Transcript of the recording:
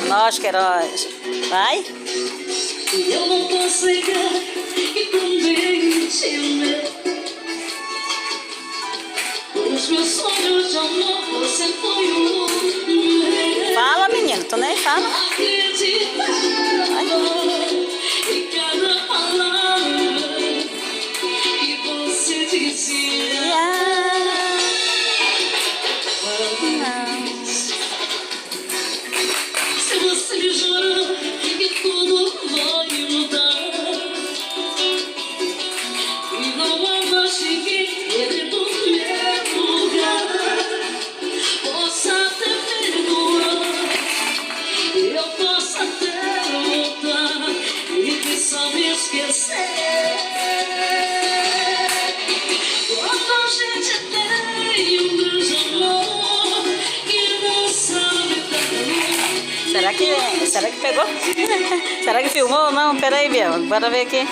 Nós, Queiroz. Vai? Eu não posso negar que também te amei. Os meus sonhos de amor, você foi o meu. Fala, menino, tu nem fala. Acreditava em cada palavra que você dizia. Se você me jurou que tudo vai mudar e não há mais ninguém ele do meu lugar, possa até perdoar, eu posso até voltar e quem sabe esquecer. Quando a gente tem um grande amor que não sabe perdoar. Será que pegou? Será que filmou ou não? Pera aí, Biel. Bora ver aqui.